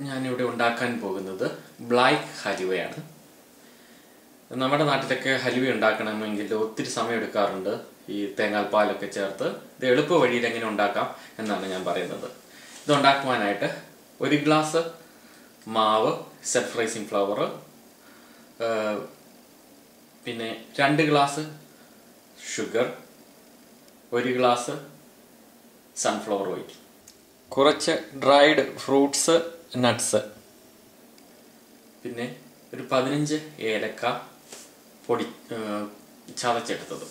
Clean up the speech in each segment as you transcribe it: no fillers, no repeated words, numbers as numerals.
ഞാനിവിടെ ഉണ്ടാക്കാൻ പോകുന്നത് ബ്ലാക്ക് ഹലുവയാണ്. നമ്മുടെ നാട്ടിലൊക്കെ ഹലുവ ഉണ്ടാക്കണമെങ്കിൽ ഒത്തിരി സമയം എടുക്കാറുണ്ട്. ഈ തേങ്ങാൽപ്പാലൊക്കെ ചേർത്ത് ഇത് എളുപ്പ വഴിയിൽ എങ്ങനെ ഉണ്ടാക്കാം എന്നാണ് ഞാൻ പറയുന്നത്. ഇത് ഉണ്ടാക്കുവാനായിട്ട് 1 ഗ്ലാസ് മാവ്, സെൽഫ് റൈസിങ് ഫ്ലവർ, പിന്നെ 2 glass sugar, 1 glass sunflower oil, കുറച്ച് ഡ്രൈഡ് ഫ്രൂട്ട്സ്, നട്ട്സ്, പിന്നെ ഒരു 15 ഏലക്ക പൊടി ചതച്ചെടുത്തത്,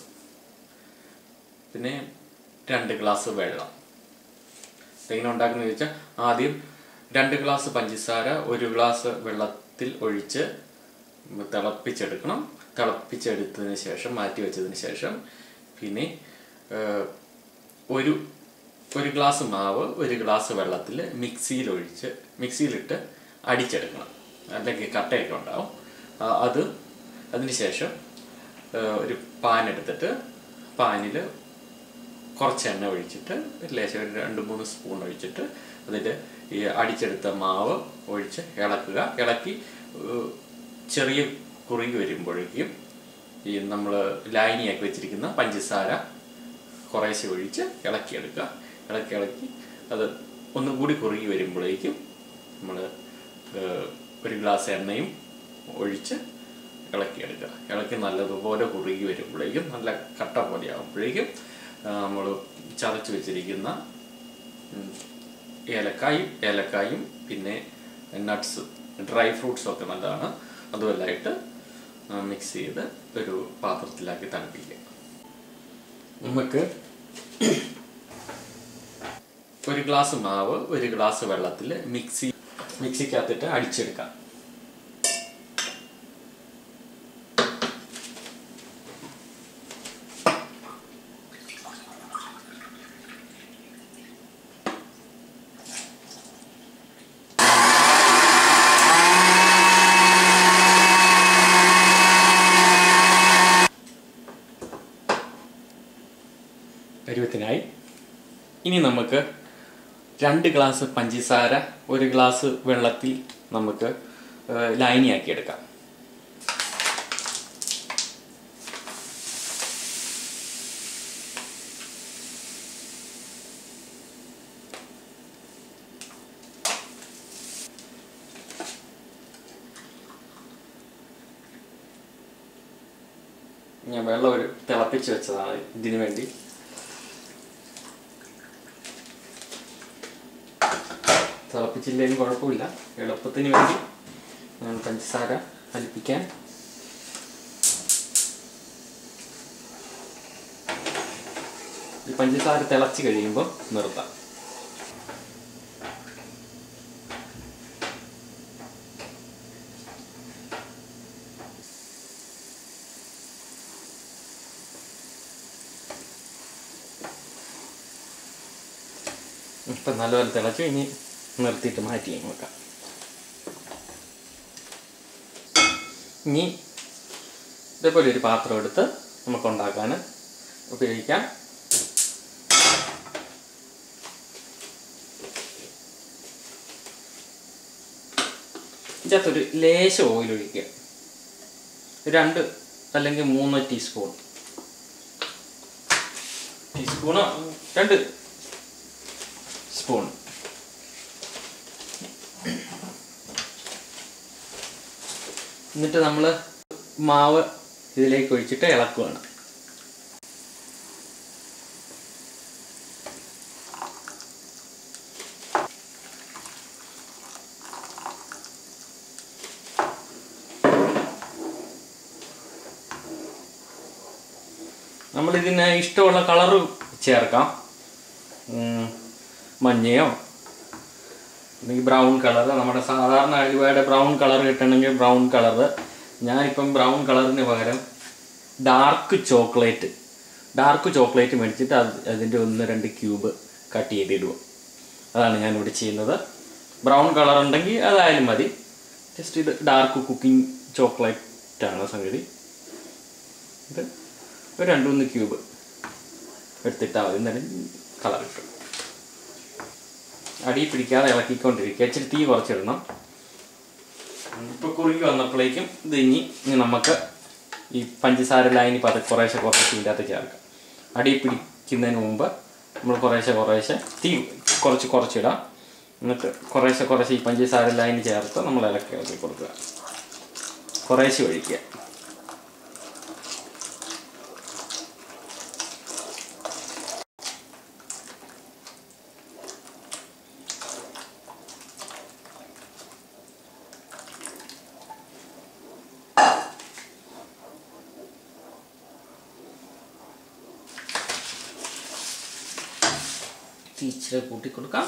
പിന്നെ 2 ഗ്ലാസ് വെള്ളം. എങ്ങനെ ഉണ്ടാക്കുന്നത് ചോദിച്ചാൽ ആദ്യം 2 ഗ്ലാസ് പഞ്ചസാര 1 ഗ്ലാസ് വെള്ളത്തിൽ ഒഴിച്ച് തിളപ്പിച്ചെടുക്കണം. തിളപ്പിച്ചെടുത്തതിന് ശേഷം മാറ്റി വെച്ചതിന് ശേഷം പിന്നെ ഒരു ഗ്ലാസ് മാവ് 1 ഗ്ലാസ് വെള്ളത്തിൽ മിക്സിയിലിട്ട് അടിച്ചെടുക്കണം, അല്ലെങ്കിൽ കട്ടയൊക്കെ ഉണ്ടാവും. അതിന് ശേഷം ഒരു പാൻ എടുത്തിട്ട് പാനിൽ കുറച്ച് എണ്ണ ഒഴിച്ചിട്ട് ലേശം ഒരു 2-3 സ്പൂൺ ഒഴിച്ചിട്ട് അതിൽ ഈ അടിച്ചെടുത്ത മാവ് ഒഴിച്ച് ഇളക്കി ചെറിയ കുറുകി വരുമ്പോഴേക്കും ഈ നമ്മൾ ലായനിയാക്കി വെച്ചിരിക്കുന്ന പഞ്ചസാര കുറേശ്ശെ ഒഴിച്ച് ഇളക്കി അത് ഒന്നും കൂടി കുറുകി വരുമ്പോഴേക്കും നമ്മൾ 1 ഗ്ലാസ് എണ്ണയും ഒഴിച്ച് ഇളക്കി നല്ലതുപോലെ കുറുകി വരുമ്പോഴേക്കും നല്ല കട്ട പോലെ ആകുമ്പോഴേക്കും നമ്മൾ ചതച്ച് വെച്ചിരിക്കുന്ന ഏലക്കായും പിന്നെ നട്ട്സ്, ഡ്രൈ ഫ്രൂട്ട്സും ഒക്കെ നല്ലതാണ്, അതുമെല്ലാമായിട്ട് മിക്സ് ചെയ്ത് ഒരു പാത്രത്തിലാക്കി തണുപ്പിക്കുക. നമുക്ക് 1 ഗ്ലാസ് മാവ് 1 ഗ്ലാസ് വെള്ളത്തിൽ മിക്സിക്കകത്തിട്ട് അടിച്ചെടുക്കാം. പരുവത്തിനായി. ഇനി നമുക്ക് 2 ഗ്ലാസ് പഞ്ചസാര 1 ഗ്ലാസ് വെള്ളത്തിൽ നമുക്ക് ലായനിയാക്കി എടുക്കാം. ഞാൻ വെള്ളം തിളപ്പിച്ച് വെച്ചതാണ് ഇതിനു വേണ്ടി. തിളപ്പിച്ചില്ലെങ്കിലും കുഴപ്പമില്ല, എളുപ്പത്തിന് വേണ്ടി ഞാൻ പഞ്ചസാര അലിപ്പിക്കാൻ ഈ പഞ്ചസാര തിളച്ച് കഴിയുമ്പോൾ നിർത്താം. ഇപ്പം നല്ലപോലെ തിളച്ചു, ഇനി നിർത്തിയിട്ട് മാറ്റി വെക്കാം. ഇനി ഇതേപോലെ ഒരു പാത്രം എടുത്ത് നമുക്ക് ഉണ്ടാക്കാൻ ഉപയോഗിക്കാം. ഇതിനകത്തൊരു ലേശം ഓയിൽ ഒഴിക്കുക, 2 അല്ലെങ്കിൽ 3 ടീസ്പൂണ് 2 സ്പൂൺ. എന്നിട്ട് നമ്മൾ മാവ് ഇതിലേക്ക് ഒഴിച്ചിട്ട് ഇളക്കുകയാണ്. നമ്മളിതിന് ഇഷ്ടമുള്ള കളറ് ചേർക്കാം, മഞ്ഞയോ അല്ലെങ്കിൽ ബ്രൗൺ കളർ. നമ്മുടെ സാധാരണ ഹലുവയുടെ ബ്രൗൺ കളർ കിട്ടണമെങ്കിൽ ബ്രൗൺ കളറ്. ഞാനിപ്പം ബ്രൗൺ കളറിന് പകരം ഡാർക്ക് ചോക്ലേറ്റ് മേടിച്ചിട്ട് അതിൻ്റെ 1-2 ക്യൂബ് കട്ട് ചെയ്തിടുക. അതാണ് ഞാനിവിടെ ചെയ്യുന്നത്. ബ്രൗൺ കളർ ഉണ്ടെങ്കിൽ അതായാലും മതി. ജസ്റ്റ് ഇത് ഡാർക്ക് കുക്കിംഗ് ചോക്ലേറ്റാണ് സംഗതി. ഇത് ഒരു 2-3 ക്യൂബ് എടുത്തിട്ടാൽ മതി, എന്നാലും കളർ കിട്ടും. അടി പിടിക്കാതെ ഇളക്കിക്കൊണ്ടിരിക്കുക. ഇച്ചിരി തീ കുറച്ചിടണം. ഇപ്പോൾ കുറുകി വന്നപ്പോഴേക്കും ഇത് ഇനി നമുക്ക് ഈ പഞ്ചസാര ലായനി കുറേശ്ശെ ഇതിൻ്റെ അകത്ത് ചേർക്കാം. അടി പിടിക്കുന്നതിന് മുമ്പ് നമ്മൾ കുറേശ്ശെ തീ കുറച്ചിടാം. എന്നിട്ട് കുറേശ്ശെ ഈ പഞ്ചസാര ലായനി ചേർത്ത് നമ്മൾ ഇളക്കി കൊടുക്കുക. കുറേശ്ശെ ഒഴിക്കുക. ഇച്ചിരി കൂട്ടി കൊടുക്കാം.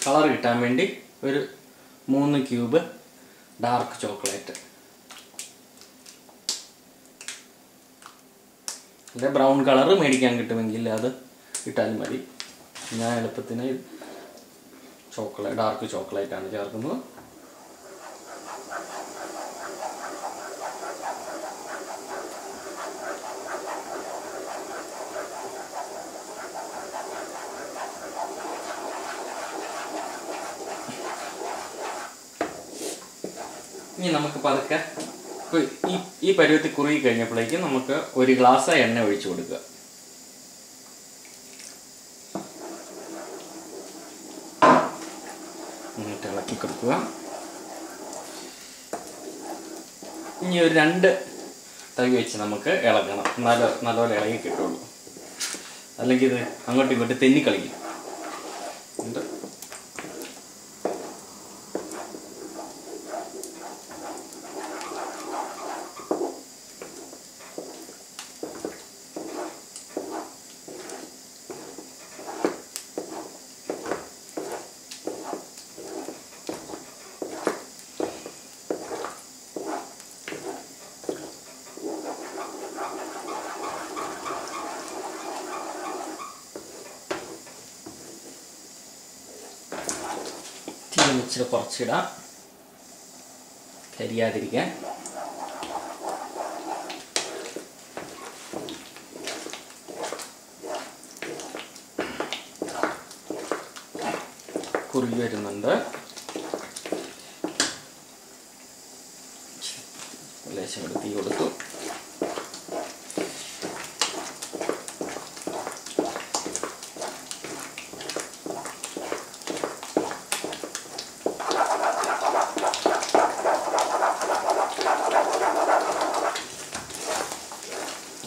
കളർ കിട്ടാൻ വേണ്ടി ഒരു 3 ക്യൂബ് ഡാർക്ക് ചോക്ലേറ്റ്. അല്ലെ ബ്രൗൺ കളർ മേടിക്കാൻ കിട്ടുമെങ്കിൽ അത് ഇട്ടാലും മതി. ഞാൻ എളുപ്പത്തിന് ഡാർക്ക് ചോക്ലേറ്റാണ് ചേർക്കുന്നത്. ഇനി നമുക്ക് പതുക്കെ ഈ പരുവത്തിൽ കുറുകി കഴിഞ്ഞപ്പോഴേക്കും നമുക്ക് 1 ഗ്ലാസ് എണ്ണ ഒഴിച്ചു കൊടുക്കുക. എന്നിട്ട് ഇളക്കി കൊടുക്കുക. ഇനി ഒരു 2 തവി വെച്ച് നമുക്ക് ഇളക്കണം. നല്ലപോലെ ഇളകി കിട്ടുള്ളൂ. അല്ലെങ്കിൽ ഇത് അങ്ങോട്ടും ഇങ്ങോട്ടും തെന്നിക്കളിക്കും. ഇച്ചിരി കുറച്ചിടാം, കരിയാതിരിക്കാൻ. കുറുകി വരുന്നുണ്ട്. ലേശം കൂടി തീ കൊടുത്തു.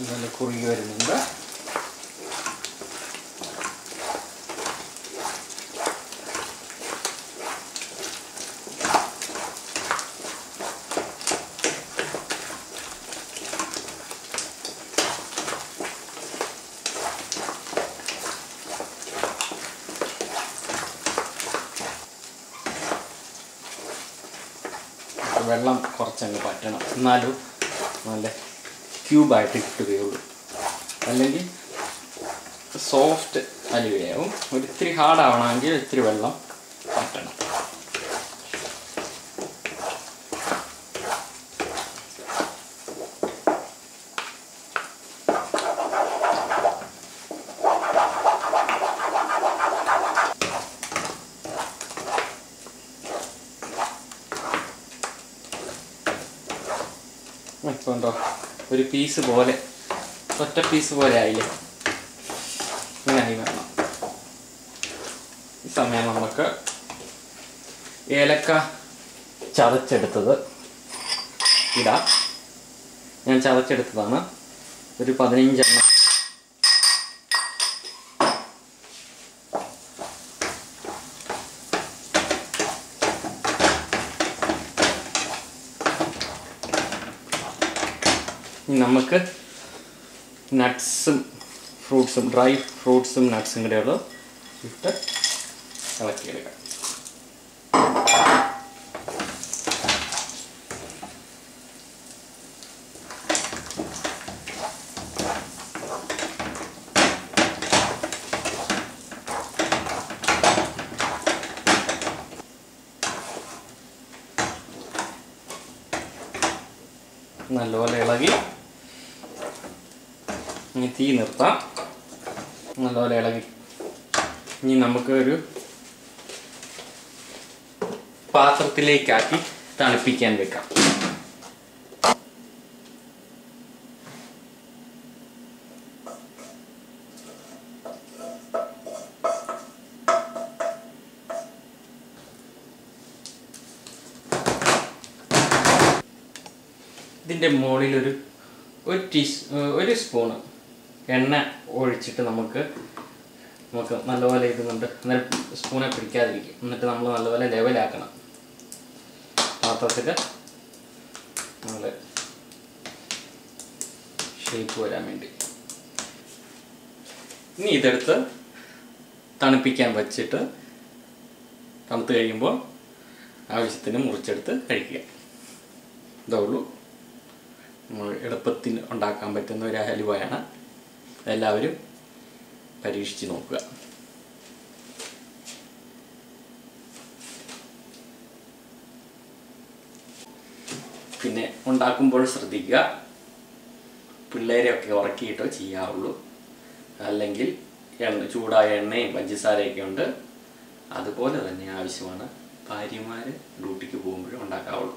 നല്ല കുറുകി വരുന്നുണ്ട്. വെള്ളം കുറച്ചങ്ങ് പറ്റണം, എന്നാലും നല്ല ക്യൂബായിട്ട് കിട്ടുകയുള്ളൂ. അല്ലെങ്കിൽ സോഫ്റ്റ് അലുവയാവും. ഒരിത്തിരി ഹാർഡാവണമെങ്കിൽ ഇത്തിരി വെള്ളം പറ്റണം. ഇപ്പോൾ ഉണ്ടോ ഒരു പീസ് പോലെ, ഒറ്റ പീസ് പോലെ ആയില്ലേ? ഇങ്ങനെയായി വേണം. ഈ സമയം നമുക്ക് ഏലക്ക ചതച്ചെടുത്തത് ഇടാം. ഞാൻ ചതച്ചെടുത്തതാണ്. ഒരു 15 എണ്ണം. നമുക്ക് നട്ട്സും ഫ്രൂട്ട്സും, ഡ്രൈ ഫ്രൂട്ട്സും നട്ട്സും കൂടെയുള്ള ഇട്ട് ഇളക്കിയെടുക്കാം. നല്ലപോലെ ഇളകി ഇനി തീ നിർത്താം. നല്ലപോലെ ഇളകി. ഇനി നമുക്ക് ഒരു പാത്രത്തിലേക്കാക്കി തണുപ്പിക്കാൻ വെക്കാം. ഇതിൻ്റെ മുകളിൽ ഒരു സ്പൂണ് എണ്ണ ഒഴിച്ചിട്ട് നമുക്ക് നല്ലപോലെ ഇതുകൊണ്ട് അന്നേരം സ്പൂണെ പിടിക്കാതിരിക്കും. എന്നിട്ട് നമ്മൾ നല്ലപോലെ ലെവലാക്കണം പാത്രത്തിൽ, നല്ല ഷേപ്പ് വരാൻ വേണ്ടി. ഇനി ഇതെടുത്ത് തണുപ്പിക്കാൻ വച്ചിട്ട് തണുത്ത് കഴിയുമ്പോൾ ആവശ്യത്തിന് മുറിച്ചെടുത്ത് കഴിക്കുക. ഇതേ ഉള്ളൂ. എളുപ്പത്തിന് ഉണ്ടാക്കാൻ പറ്റുന്ന ഒരു ഹലുവയാണ്. എല്ലാവരും പരീക്ഷിച്ച് നോക്കുക. പിന്നെ ഉണ്ടാക്കുമ്പോൾ ശ്രദ്ധിക്കുക, പിള്ളേരെയൊക്കെ ഉറക്കിയിട്ടോ ചെയ്യാവുള്ളൂ. അല്ലെങ്കിൽ ചൂടായ എണ്ണയും പഞ്ചസാരയൊക്കെ ഉണ്ട്. അതുപോലെ തന്നെ ആവശ്യമാണ് ഭാര്യമാർ ഡ്യൂട്ടിക്ക് പോകുമ്പോഴും ഉണ്ടാക്കാവുള്ളൂ.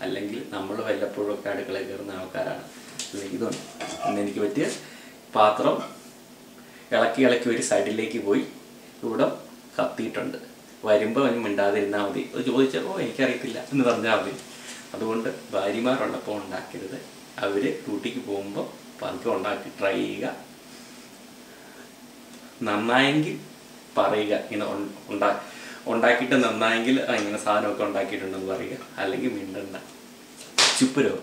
അല്ലെങ്കിൽ നമ്മൾ വല്ലപ്പോഴും ഒക്കെ അടുക്കളയിൽ കയറുന്ന ആൾക്കാരാണ്. അല്ലെങ്കിൽ ഇതുണ്ട് എനിക്ക് പറ്റിയ പാത്രം ഇളക്കി ഒരു സൈഡിലേക്ക് പോയി ഇവിടെ കത്തിയിട്ടുണ്ട്. വരുമ്പോൾ അവന് മിണ്ടാതിരുന്നാൽ മതി. അത് ചോദിച്ചാൽ എനിക്കറിയത്തില്ല എന്ന് പറഞ്ഞാൽ മതി. അതുകൊണ്ട് ഭാര്യമാരുള്ളപ്പോൾ ഉണ്ടാക്കരുത്. അവർ ഡ്യൂട്ടിക്ക് പോകുമ്പോൾ പതുക്കെ ഉണ്ടാക്കി ട്രൈ ചെയ്യുക. നന്നായെങ്കിൽ പറയുക, ഇങ്ങനെ ഉണ്ടാക്കിയിട്ട് നന്നായെങ്കിൽ ഇങ്ങനെ സാധനമൊക്കെ ഉണ്ടാക്കിയിട്ടുണ്ടെന്ന് പറയുക. അല്ലെങ്കിൽ മിണ്ടണ്ട. ചുപ്പരോ.